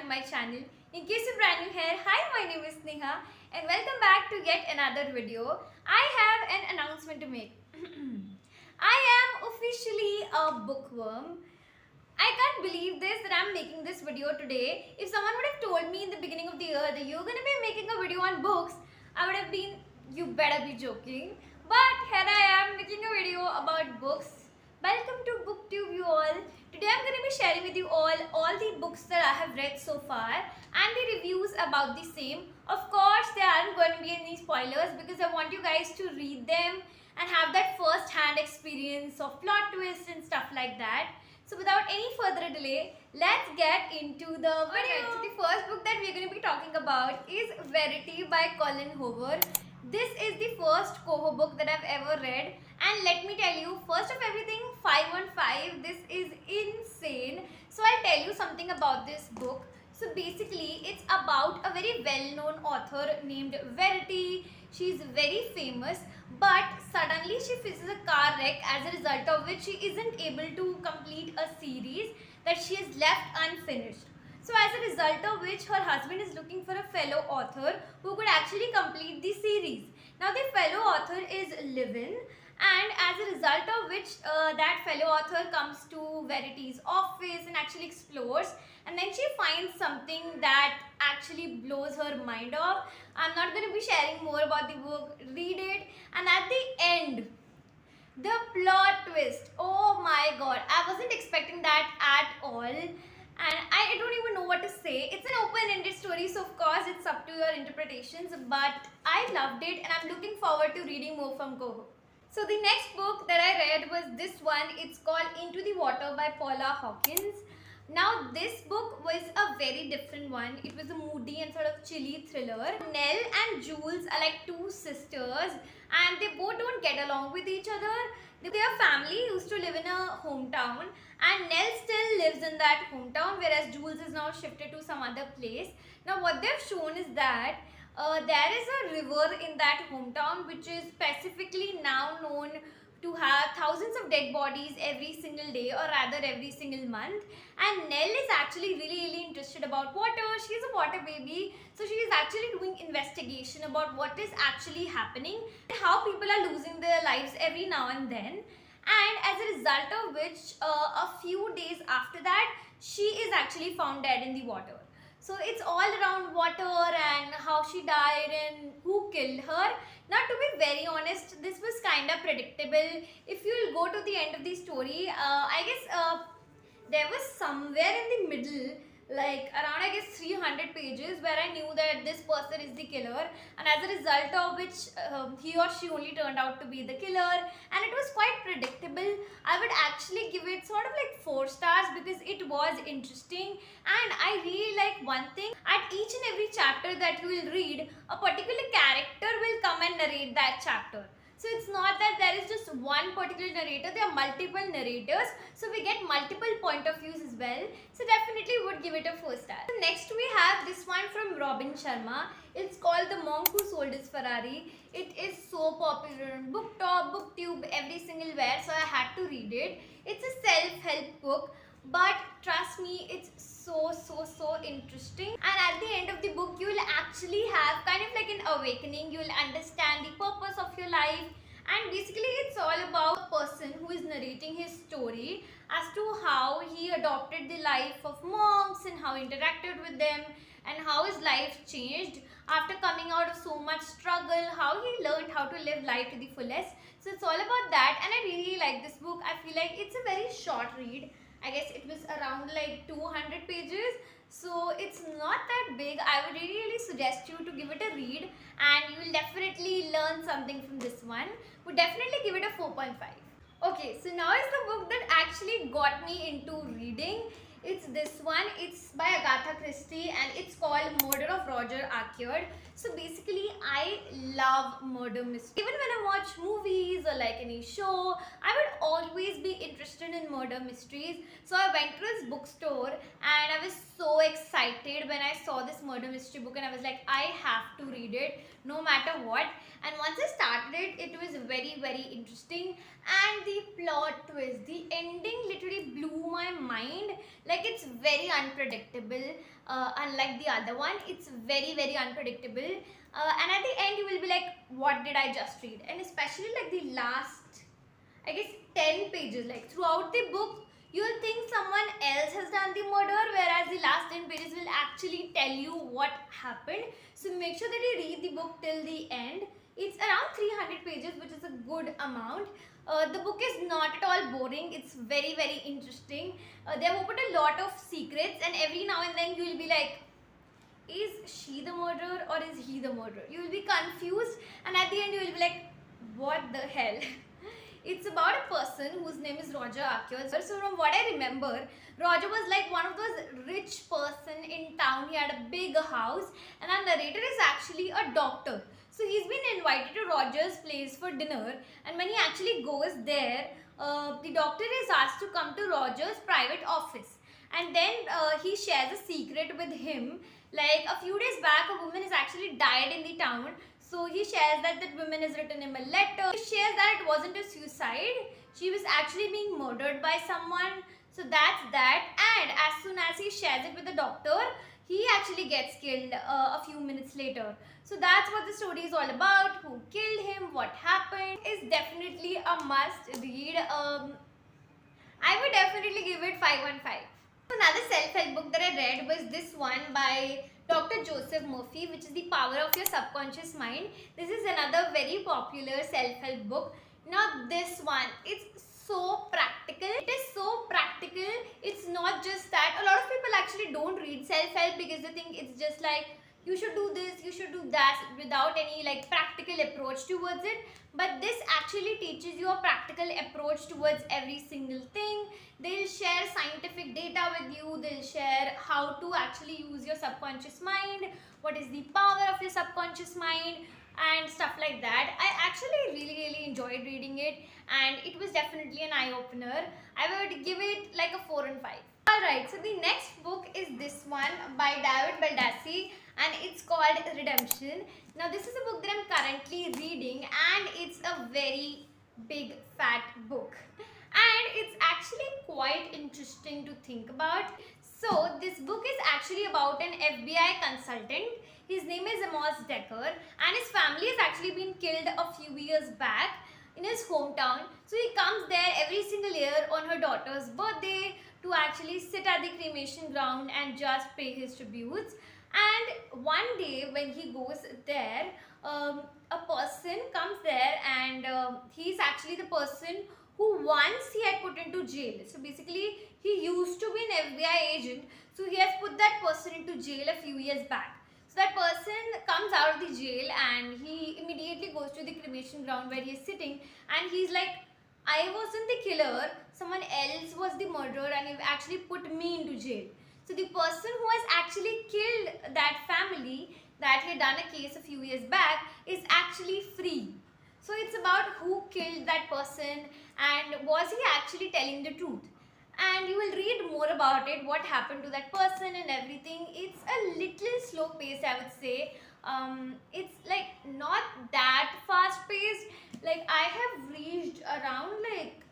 to my channel. In case you're brand new here, hi, my name is Neha and welcome back to yet another video. I have an announcement to make. I am officially a bookworm. I can't believe this that I'm making this video today. If someone would have told me in the beginning of the year that you're going to be making a video on books, I would have been, you better be joking. But here I am making a video about books. Welcome to booktube, you all. Today I'm going to be sharing with you all the books that I have read so far and the reviews about the same. Of course, there aren't going to be any spoilers because I want you guys to read them and have that first-hand experience of plot twists and stuff like that. So without any further delay, let's get into the video. Alright, so the first book that we're going to be talking about is Verity by Colin Hoover. This is the first Coho book that I've ever read, and let me tell you, first of everything, 515, this is insane. So I'll tell you something about this book. So basically, it's about a very well-known author named Verity. She's very famous, but suddenly she faces a car wreck, as a result of which she isn't able to complete a series that she has left unfinished. So as a result of which her husband is looking for a fellow author who could actually complete the series. Now the fellow author is Livin, and as a result of which that fellow author comes to Verity's office and actually explores, and then she finds something that actually blows her mind off. I'm not going to be sharing more about the book, read it, and at the end, the plot twist, oh my god, I wasn't expecting that at all. And I don't even know what to say. It's an open-ended story, so of course it's up to your interpretations, but I loved it and I'm looking forward to reading more from Coho. So the next book that I read was this one. It's called Into the Water by PAULA HAWKINS. Now this book was a very different one. It was a moody and sort of chilly thriller. Nell and Jules are like two sisters and they both don't get along with each other. Their family used to live in a hometown and Nell still lives in that hometown, whereas Jules is now shifted to some other place. Now what they've shown is that there is a river in that hometown which is specifically now known to have thousands of dead bodies every single day, or rather every single month. And Nell is actually really interested about water. She's a water baby, so she is actually doing investigation about what is actually happening and how people are losing their lives every now and then. And as a result of which, a few days after that, she is actually found dead in the water. So it's all around water and how she died and who killed her. Now to be very honest, this was kind of predictable. If you'll go to the end of the story, I guess there was somewhere in the middle, like around I guess 300 pages, where I knew that this person is the killer, and as a result of which he or she only turned out to be the killer, and it was quite predictable. I would actually give it sort of like 4 stars because it was interesting, and I really like one thing. At each and every chapter that you will read, a particular character will come and narrate that chapter. So it's not that there is just one particular narrator, there are multiple narrators, so we get multiple point of views as well. So definitely would give it a 4 star. So next we have this one from Robin Sharma. It's called The Monk Who Sold His Ferrari. It is so popular on BookTok, BookTube, every single where, so I had to read it. It's a self-help book, but trust me, it's so interesting, and at the end of the book you will actually have kind of like an awakening. You will understand the purpose of your life, and basically it's all about a person who is narrating his story as to how he adopted the life of monks and how he interacted with them and how his life changed after coming out of so much struggle, how he learned how to live life to the fullest. So it's all about that, and I really like this book. I feel like it's a very short read. I guess it was around like 200 pages, so it's not that big. I would really suggest you to give it a read, and you will definitely learn something from this one. Would definitely give it a 4.5. Okay, so now is the book that actually got me into reading. It's this one. It's by Agatha Christie and it's called Murder of Roger Ackroyd. So basically, I love murder mysteries. Even when I watch movies or like any show, I would always be interested in murder mysteries. So I went to this bookstore and I was so excited when I saw this murder mystery book, and I was like, I have to read it no matter what. And once I started it, it was very interesting, and the plot twist, the ending literally blew my mind. Like Like, it's very unpredictable. Unlike the other one, it's very unpredictable. And at the end, you will be like, what did I just read? And especially like the last, I guess, 10 pages, like throughout the book, you'll think someone else has done the murder, whereas the last 10 pages will actually tell you what happened. So make sure that you read the book till the end. It's around 300 pages, which is a good amount. The book is not at all boring. It's very interesting. They have opened a lot of secrets, and every now and then you will be like, is she the murderer or is he the murderer? You will be confused, and at the end you will be like, what the hell? It's about a person whose name is Roger Akio. So from what I remember, Roger was like one of those rich person in town. He had a big house, and our narrator is actually a doctor. So he's been invited to Roger's place for dinner, and when he actually goes there, the doctor is asked to come to Roger's private office, and then he shares a secret with him. Like a few days back, a woman is actually died in the town. So he shares that woman has written him a letter. He shares that it wasn't a suicide. She was actually being murdered by someone. So that's that. And as soon as he shares it with the doctor, he actually gets killed a few minutes later. So that's what the story is all about. Who killed him? What happened? Is definitely a must read. I would definitely give it 5/5. Another self-help book that I read was this one by Dr. Joseph Murphy, which is The Power of Your Subconscious Mind. This is another very popular self-help book. Now this one, it's so practical. It is so practical. It's not just that. A lot of people actually don't read self-help because they think it's just like, you should do this, you should do that, without any like practical approach towards it. But this actually teaches you a practical approach towards every single thing. They'll share scientific data with you. They'll share how to actually use your subconscious mind, what is the power of your subconscious mind, and stuff like that. I actually really enjoyed reading it, and it was definitely an eye-opener. I would give it like a 4 and 5. Alright, so the next book is this one by David Baldacci, and it's called Redemption. Now this is a book that I'm currently reading, and it's a very big fat book, and it's actually quite interesting to think about. So this book is actually about an FBI consultant. His name is Amos Decker, and his family has actually been killed a few years back in his hometown. So he comes there every single year on her daughter's birthday to actually sit at the cremation ground and just pay his tributes. And one day when he goes there, a person comes there, and he's actually the person who once he had put into jail. So basically he used to be an FBI agent, so he has put that person into jail a few years back. So that person comes out of the jail, and he immediately goes to the cremation ground where he is sitting, and he's like, I wasn't the killer, someone else was the murderer, and he actually put me into jail. So the person who has actually killed that family that he had done a case a few years back is actually free. So it's about who killed that person, and was he actually telling the truth. And you will read more about it, what happened to that person and everything. It's a little slow paced, I would say. It's like not that fast paced. Like I have reached around like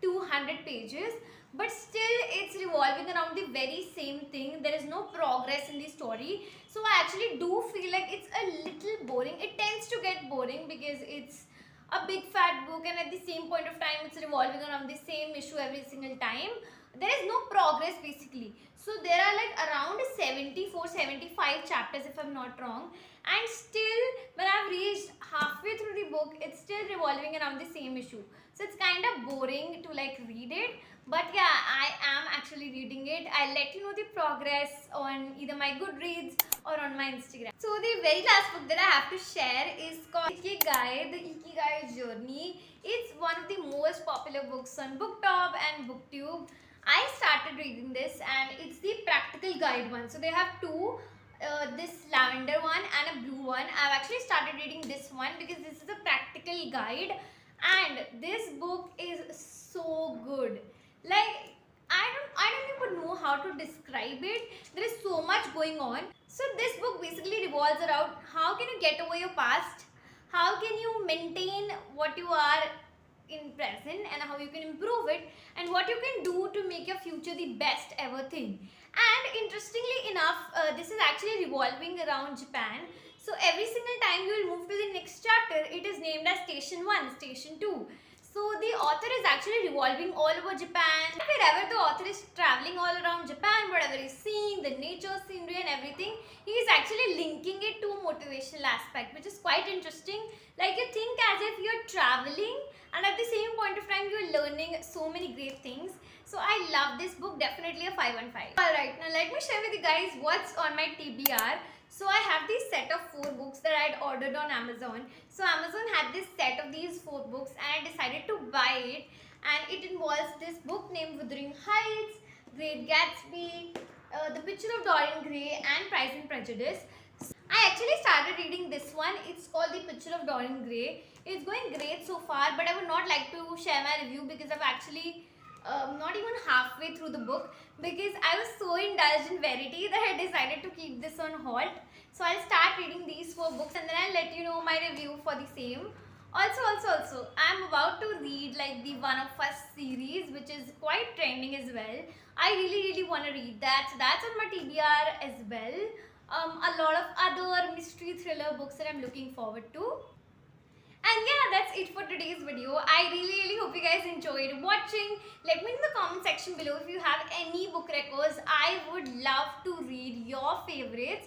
200 pages, but still it's revolving around the very same thing. There is no progress in the story, so I actually do feel like it's a little boring. It tends to get boring because it's a big fat book, and at the same point of time it's revolving around the same issue every single time. There is no progress basically. So there are like around 74-75 chapters if I'm not wrong, and still when I've reached halfway through the book, it's still revolving around the same issue. So it's kind of boring to like read it. But yeah, I am actually reading it. I'll let you know the progress on either my Goodreads or on my Instagram. So the very last book that I have to share is called Ikigai, the Ikigai Journey. It's one of the most popular books on BookTube and BookTube. I started reading this, and it's the practical guide one. So they have two, this lavender one and a blue one. I've actually started reading this one because this is a practical guide, and this book is so good. Like I don't even know how to describe it. There is so much going on. So this book basically revolves around how can you get over your past, how can you maintain what you are in present and how you can improve it and what you can do to make your future the best ever thing. And interestingly enough, this is actually revolving around Japan. So every single time you will move to the next chapter, it is named as Station 1, Station 2. So the author is actually revolving all over Japan. Wherever the author is traveling all around Japan, whatever he's seeing, the nature, scenery and everything, he is actually linking it to a motivational aspect, which is quite interesting. Like you think as if you're traveling and at the same point of time you're learning so many great things. So I love this book, definitely a 5 on 5. Alright, now let me share with you guys what's on my TBR. So I have this set of 4 books that I had ordered on Amazon. So Amazon had this set of these 4 books and I decided to buy it. And it involves this book named Wuthering Heights, Great Gatsby, The Picture of Dorian Gray and Pride and Prejudice. I actually started reading this one. It's called The Picture of Dorian Gray. It's going great so far, but I would not like to share my review because I've actually not even halfway through the book because I was so indulged in Verity that I decided to keep this on halt. So I'll start reading these 4 books and then I'll let you know my review for the same. Also, I'm about to read like the One of Us series, which is quite trending as well. I really want to read that. So that's on my TBR as well. A lot of other mystery thriller books that I'm looking forward to. And yeah, that's it for today's video. I really hope you guys enjoyed watching. Let me in the comment section below if you have any book records. I would love to read your favorites.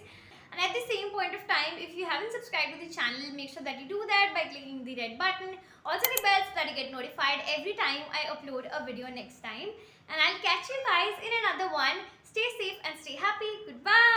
And at the same point of time, if you haven't subscribed to the channel, make sure that you do that by clicking the red button. Also the bell so that you get notified every time I upload a video next time. And I'll catch you guys in another one. Stay safe and stay happy. Goodbye.